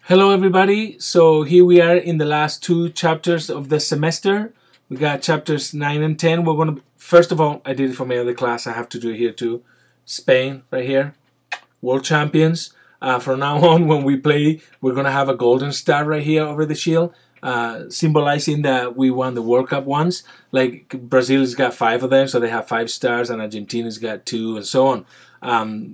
Hello everybody, so here we are in the last two chapters of the semester. We got chapters 9 and 10. We're going to, first of all, I did it for my other class, I have to do it here too. Spain, right here, world champions. From now on, when we play, we're going to have a golden star right here over the shield, symbolizing that we won the World Cup once. Like Brazil's got 5 of them, so they have 5 stars, and Argentina's got 2, and so on.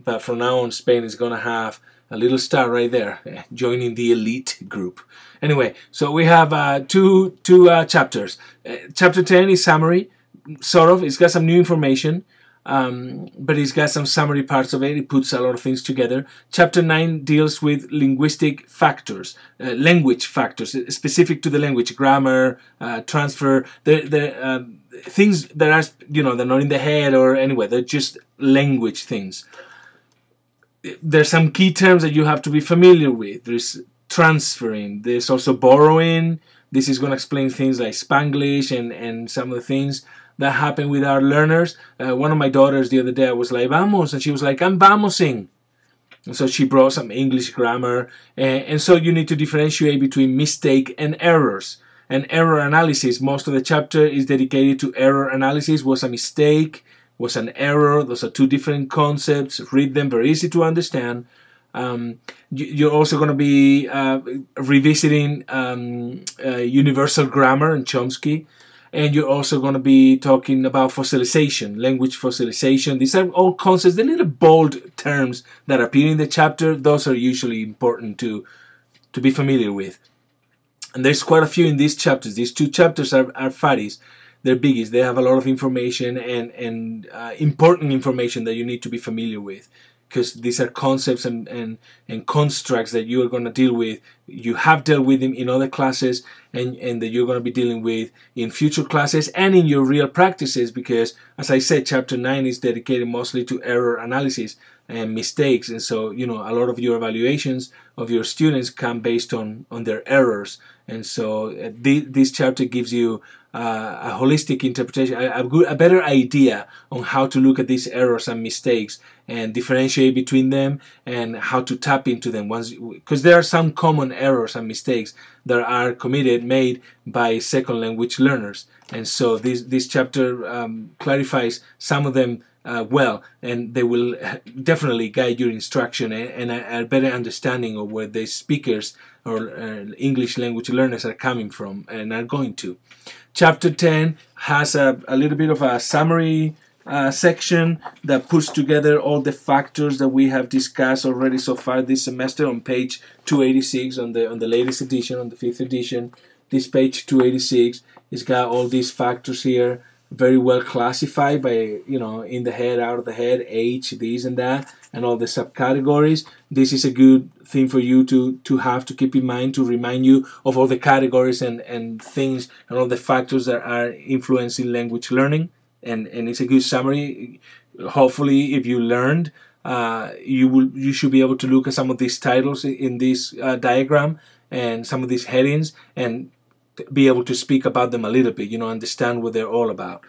But from now on, Spain is going to have a little star right there, joining the elite group. Anyway, so we have two chapters. Chapter 10 is summary, sort of. It's got some new information, but it's got some summary parts of it. It puts a lot of things together. Chapter 9 deals with linguistic factors, language factors, specific to the language, grammar, transfer, the things that are, they're not in the head or anywhere. They're just language things. There's some key terms that you have to be familiar with. There's transferring. There's also borrowing. This is going to explain things like Spanglish and some of the things that happen with our learners. One of my daughters the other day, I was like, vamos, and she was like, I'm vamosing. And so she brought some English grammar. And so you need to differentiate between mistake and errors. And error analysis, most of the chapter is dedicated to error analysis. Was a mistake? Was an error? Those are two different concepts. Read them, very easy to understand. You're also going to be revisiting universal grammar and Chomsky. And you're also going to be talking about fossilization, language fossilization. These are all concepts, the little bold terms that appear in the chapter. Those are usually important to be familiar with. And there's quite a few in these chapters. These 2 chapters are fatties. They're biggies. They have a lot of information and important information that you need to be familiar with, because these are concepts and constructs that you are going to deal with. You have dealt with them in other classes and that you're going to be dealing with in future classes and in your real practices, because, as I said, Chapter 9 is dedicated mostly to error analysis and mistakes. And so, a lot of your evaluations of your students come based on their errors. And so this chapter gives you a holistic interpretation, a better idea on how to look at these errors and mistakes and differentiate between them and how to tap into them. Because there are some common errors and mistakes that are made by second language learners. And so this chapter clarifies some of them well, and they will definitely guide your instruction and a better understanding of where the speakers or English language learners are coming from and are going to. Chapter 10 has a little bit of a summary section that puts together all the factors that we have discussed already so far this semester on page 286 on the latest edition, on the 5th edition. This page 286 has got all these factors here, very well classified by, in the head, out of the head, age, this and that, and all the subcategories. This is a good thing for you to have to keep in mind, to remind you of all the categories and things and all the factors that are influencing language learning. And it's a good summary. Hopefully, if you learned, you should be able to look at some of these titles in this diagram and some of these headings and be able to speak about them a little bit, understand what they're all about.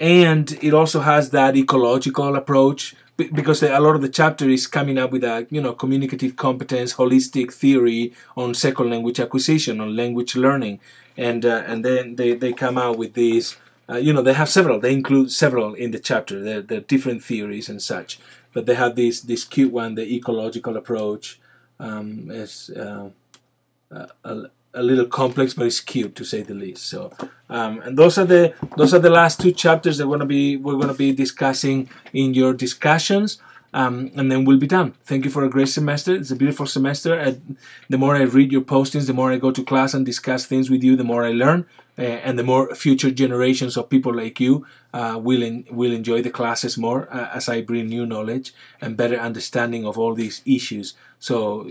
And it also has that ecological approach, because a lot of the chapter is coming up with a communicative competence, holistic theory on second language acquisition, on language learning, and then they come out with these. They have several. They include several in the chapter. They're different theories and such, but they have this cute one, the ecological approach. Is a little complex, but it's cute to say the least. So, and those are the last 2 chapters that we're gonna be discussing in your discussions, and then we'll be done. Thank you for a great semester. It's a beautiful semester. The more I read your postings, the more I go to class and discuss things with you, the more I learn, and the more future generations of people like you will enjoy the classes more as I bring new knowledge and better understanding of all these issues. So,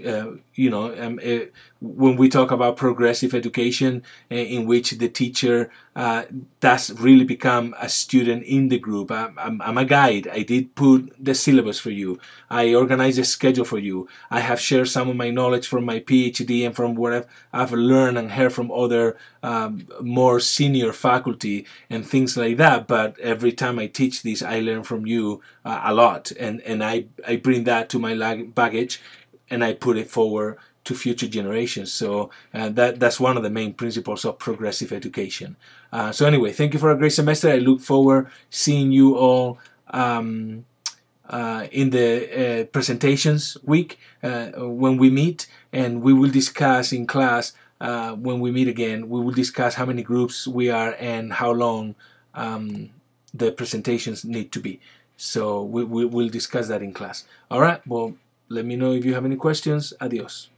when we talk about progressive education, in which the teacher does really become a student in the group. I'm a guide. I did put the syllabus for you. I organize a schedule for you. I have shared some of my knowledge from my PhD and from what I've learned and heard from other more senior faculty and things like that. But every time I teach this, I learn from you a lot, and I bring that to my baggage, and I put it forward to future generations. So that's one of the main principles of progressive education. So anyway, thank you for a great semester. I look forward seeing you all in the presentations week when we meet, and we will discuss in class when we meet again. We will discuss how many groups we are and how long the presentations need to be. So we'll discuss that in class. All right, well, let me know if you have any questions. Adios.